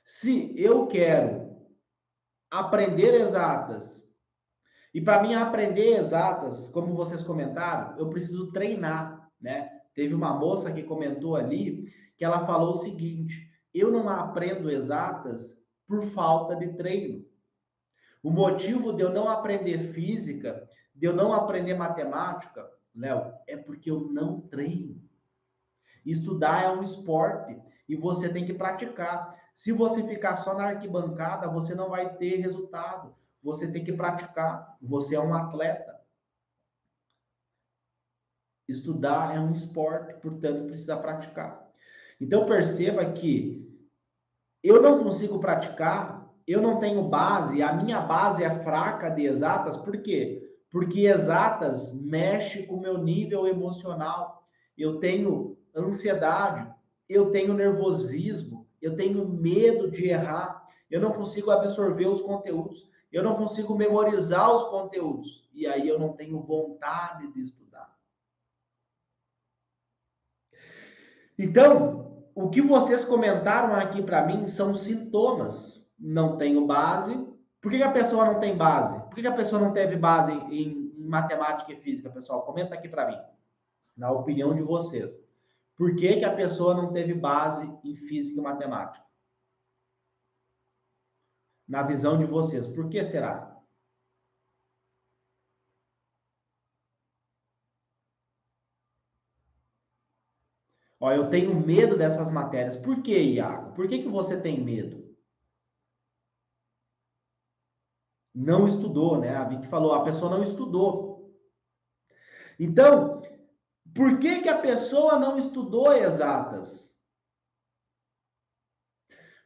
Se eu quero aprender exatas, e para mim aprender exatas, como vocês comentaram, eu preciso treinar, né? Teve uma moça que comentou ali que ela falou o seguinte: eu não aprendo exatas por falta de treino. O motivo de eu não aprender física, de eu não aprender matemática, Léo, é porque eu não treino. Estudar é um esporte e você tem que praticar. Se você ficar só na arquibancada, você não vai ter resultado. Você tem que praticar. Você é um atleta. Estudar é um esporte, portanto, precisa praticar. Então, perceba que eu não consigo praticar, eu não tenho base, a minha base é fraca de exatas, por quê? Porque exatas mexe com o meu nível emocional. Eu tenho ansiedade, eu tenho nervosismo, eu tenho medo de errar, eu não consigo absorver os conteúdos, eu não consigo memorizar os conteúdos, e aí eu não tenho vontade de estudar. Então, o que vocês comentaram aqui para mim são sintomas. Não tenho base. Por que a pessoa não tem base? Por que a pessoa não teve base em matemática e física, pessoal? Comenta aqui para mim, na opinião de vocês. Por que a pessoa não teve base em física e matemática? Na visão de vocês, por que será? Ó, eu tenho medo dessas matérias. Por que, Iago? Por que você tem medo? Não estudou, né? A Vicky falou, a pessoa não estudou. Então, por que a pessoa não estudou exatas?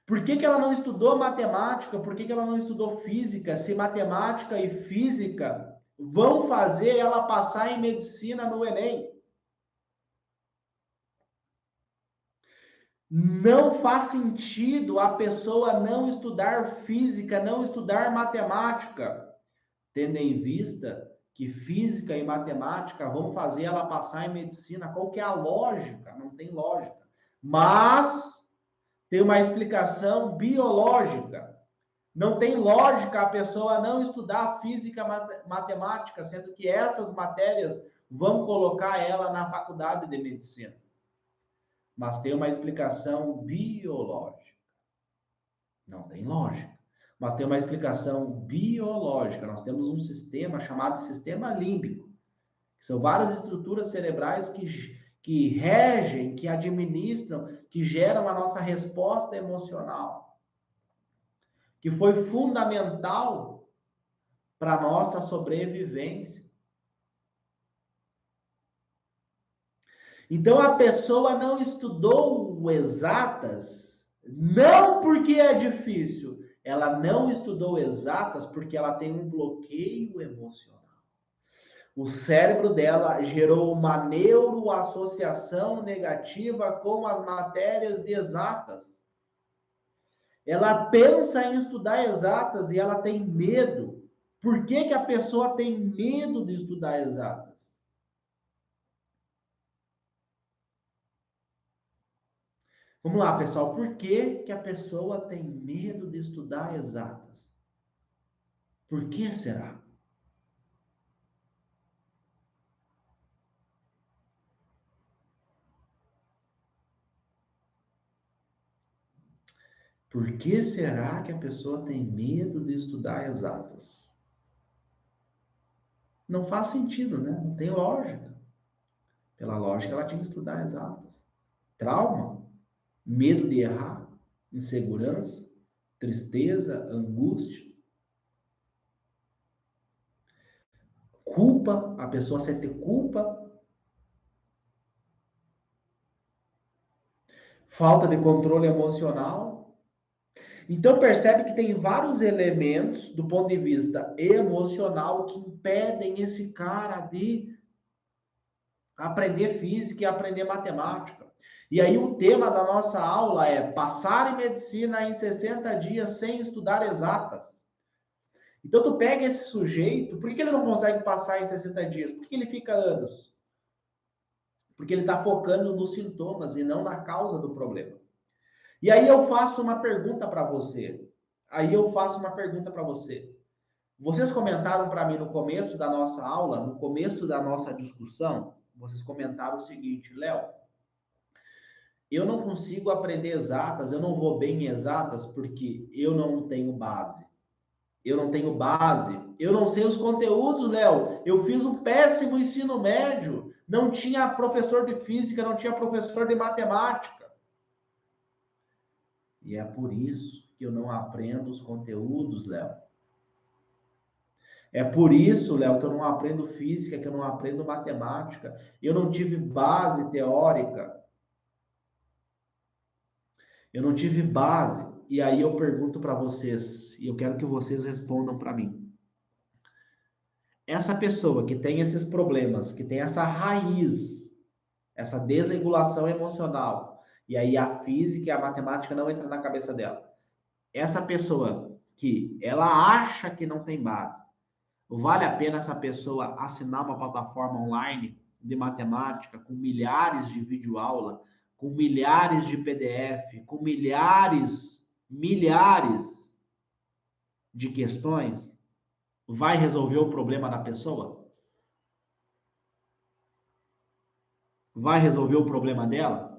Por que ela não estudou matemática? Por que ela não estudou física? Se matemática e física vão fazer ela passar em medicina no Enem. Não faz sentido a pessoa não estudar física, não estudar matemática, tendo em vista que física e matemática vão fazer ela passar em medicina. Qual que é a lógica? Não tem lógica. Mas tem uma explicação biológica. Não tem lógica a pessoa não estudar física, matemática, sendo que essas matérias vão colocar ela na faculdade de medicina. Mas tem uma explicação biológica. Não tem lógica. Mas tem uma explicação biológica. Nós temos um sistema chamado sistema límbico, que são várias estruturas cerebrais que regem, que administram, que geram a nossa resposta emocional, que foi fundamental para a nossa sobrevivência. Então a pessoa não estudou exatas, não porque é difícil, ela não estudou exatas porque ela tem um bloqueio emocional. O cérebro dela gerou uma neuroassociação negativa com as matérias de exatas. Ela pensa em estudar exatas e ela tem medo. Por que a pessoa tem medo de estudar exatas? Vamos lá, pessoal. Por que a pessoa tem medo de estudar exatas? Por que será? Por que será que a pessoa tem medo de estudar exatas? Não faz sentido, né? Não tem lógica. Pela lógica, ela tinha que estudar exatas. Trauma, medo de errar, insegurança, tristeza, angústia, culpa, a pessoa sente culpa, falta de controle emocional. Então percebe que tem vários elementos do ponto de vista emocional que impedem esse cara de aprender física e aprender matemática. E aí o tema da nossa aula é passar em medicina em 60 dias sem estudar exatas. Então tu pega esse sujeito, por que ele não consegue passar em 60 dias? Por que ele fica anos? Porque ele está focando nos sintomas e não na causa do problema. E aí eu faço uma pergunta para você. Vocês comentaram para mim no começo da nossa aula, no começo da nossa discussão, vocês comentaram o seguinte, Léo, eu não consigo aprender exatas, eu não vou bem em exatas porque eu não tenho base. Eu não tenho base, eu não sei os conteúdos, Léo. Eu fiz um péssimo ensino médio, não tinha professor de física, não tinha professor de matemática. E é por isso que eu não aprendo os conteúdos, Léo. É por isso, Léo, que eu não aprendo física, que eu não aprendo matemática. Eu não tive base teórica. Eu não tive base. E aí eu pergunto para vocês, e eu quero que vocês respondam para mim. Essa pessoa que tem esses problemas, que tem essa raiz, essa desregulação emocional, e aí a física e a matemática não entram na cabeça dela. Essa pessoa que ela acha que não tem base, vale a pena essa pessoa assinar uma plataforma online de matemática com milhares de videoaula, com milhares de PDF, com milhares de questões? Vai resolver o problema da pessoa? Vai resolver o problema dela?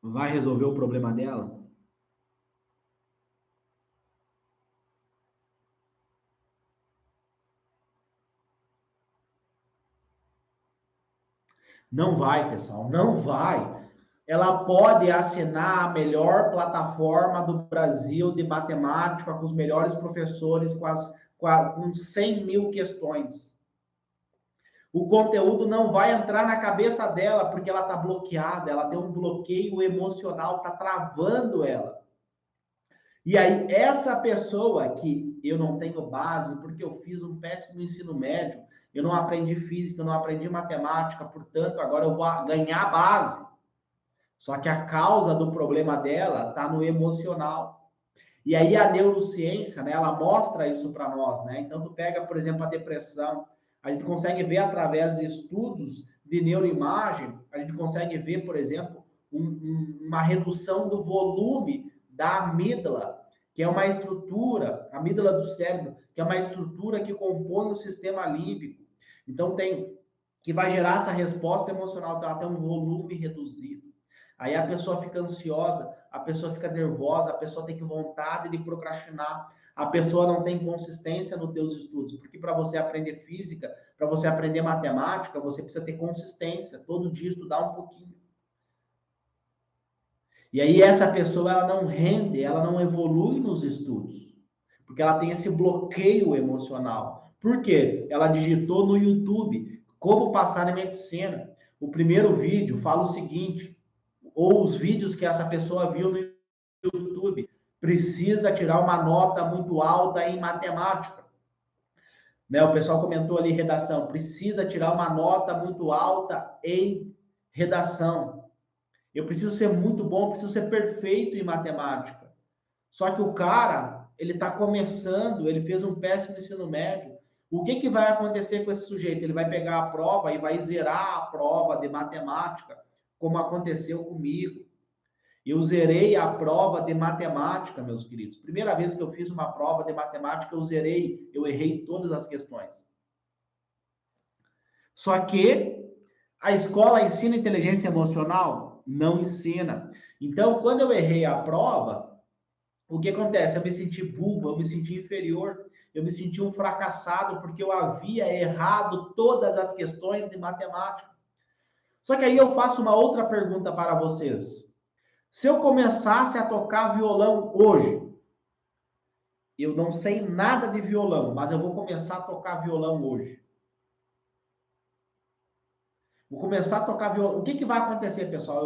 Vai resolver o problema dela? Não vai, pessoal, não vai. Ela pode assinar a melhor plataforma do Brasil de matemática, com os melhores professores, com 100 mil questões. O conteúdo não vai entrar na cabeça dela porque ela está bloqueada, ela tem um bloqueio emocional, está travando ela. E aí, essa pessoa que eu não tenho base, porque eu fiz um péssimo ensino médio, eu não aprendi física, eu não aprendi matemática, portanto, agora eu vou ganhar base. Só que a causa do problema dela está no emocional. E aí a neurociência, né, ela mostra isso para nós, né? Então, tu pega, por exemplo, a depressão, a gente consegue ver através de estudos de neuroimagem, a gente consegue ver, por exemplo, uma redução do volume da amígdala, que é uma estrutura, a amígdala do cérebro, que é uma estrutura que compõe o sistema límbico. Então, que vai gerar essa resposta emocional, ela tem um volume reduzido. Aí a pessoa fica ansiosa, a pessoa fica nervosa, a pessoa tem vontade de procrastinar, a pessoa não tem consistência nos teus estudos, porque para você aprender física, para você aprender matemática, você precisa ter consistência, todo dia estudar um pouquinho. E aí essa pessoa ela não rende, ela não evolui nos estudos, porque ela tem esse bloqueio emocional. Por quê? Ela digitou no YouTube como passar em medicina. O primeiro vídeo fala o seguinte: ou os vídeos que essa pessoa viu no YouTube, precisa tirar uma nota muito alta em matemática. Né? O pessoal comentou ali redação, precisa tirar uma nota muito alta em redação. Eu preciso ser muito bom, preciso ser perfeito em matemática. Só que o cara, ele está começando, ele fez um péssimo ensino médio. O que vai acontecer com esse sujeito? Ele vai pegar a prova e vai zerar a prova de matemática, como aconteceu comigo. Eu zerei a prova de matemática, meus queridos. Primeira vez que eu fiz uma prova de matemática, eu zerei, eu errei todas as questões. Só que a escola ensina inteligência emocional? Não ensina. Então, quando eu errei a prova, o que acontece? Eu me senti burro, eu me senti inferior, eu me senti um fracassado porque eu havia errado todas as questões de matemática. Só que aí eu faço uma outra pergunta para vocês. Se eu começasse a tocar violão hoje, eu não sei nada de violão, mas eu vou começar a tocar violão hoje. Vou começar a tocar violão. O que vai acontecer, pessoal?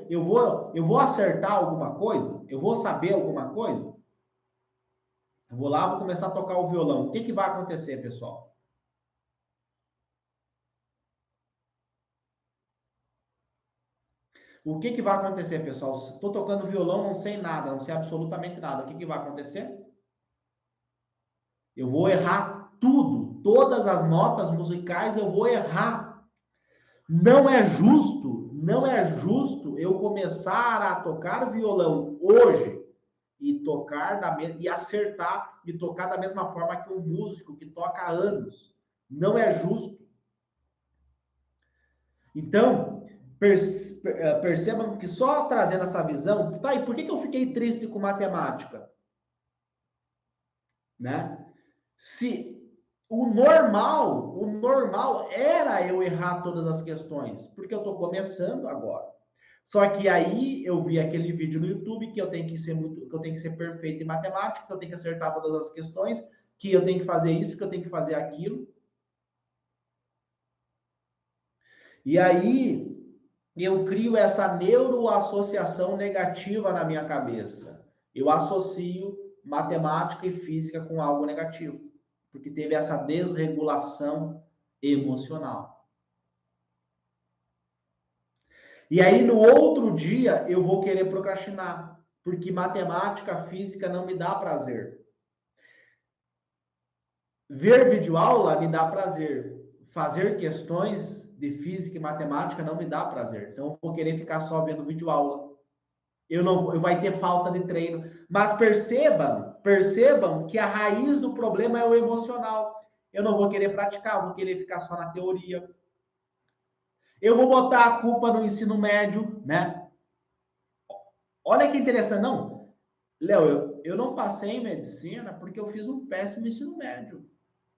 Eu vou acertar alguma coisa? Eu vou saber alguma coisa? Eu vou lá, vou começar a tocar o violão. O que vai acontecer, pessoal? O que vai acontecer, pessoal? Estou tocando violão, não sei nada, não sei absolutamente nada. O que vai acontecer? Eu vou errar tudo. todas as notas musicais, eu vou errar. Não é justo eu começar a tocar violão hoje e tocar e acertar e tocar da mesma forma que um músico que toca há anos. Não é justo. Então, percebam que só trazendo essa visão, tá, e por que eu fiquei triste com matemática? Né? Se o normal era eu errar todas as questões, porque eu estou começando agora. Só que aí eu vi aquele vídeo no YouTube que eu tenho que ser que eu tenho que ser perfeito em matemática, que eu tenho que acertar todas as questões, que eu tenho que fazer isso, que eu tenho que fazer aquilo. E aí eu crio essa neuroassociação negativa na minha cabeça. Eu associo matemática e física com algo negativo, porque teve essa desregulação emocional. E aí no outro dia eu vou querer procrastinar, porque matemática, física não me dá prazer. Ver videoaula me dá prazer. Fazer questões de física e matemática não me dá prazer. Então eu vou querer ficar só vendo videoaula. Eu vai ter falta de treino. Mas percebam que a raiz do problema é o emocional. Eu não vou querer praticar, vou querer ficar só na teoria. Eu vou botar a culpa no ensino médio, né? Olha que interessante, não. Léo, eu não passei em medicina porque eu fiz um péssimo ensino médio.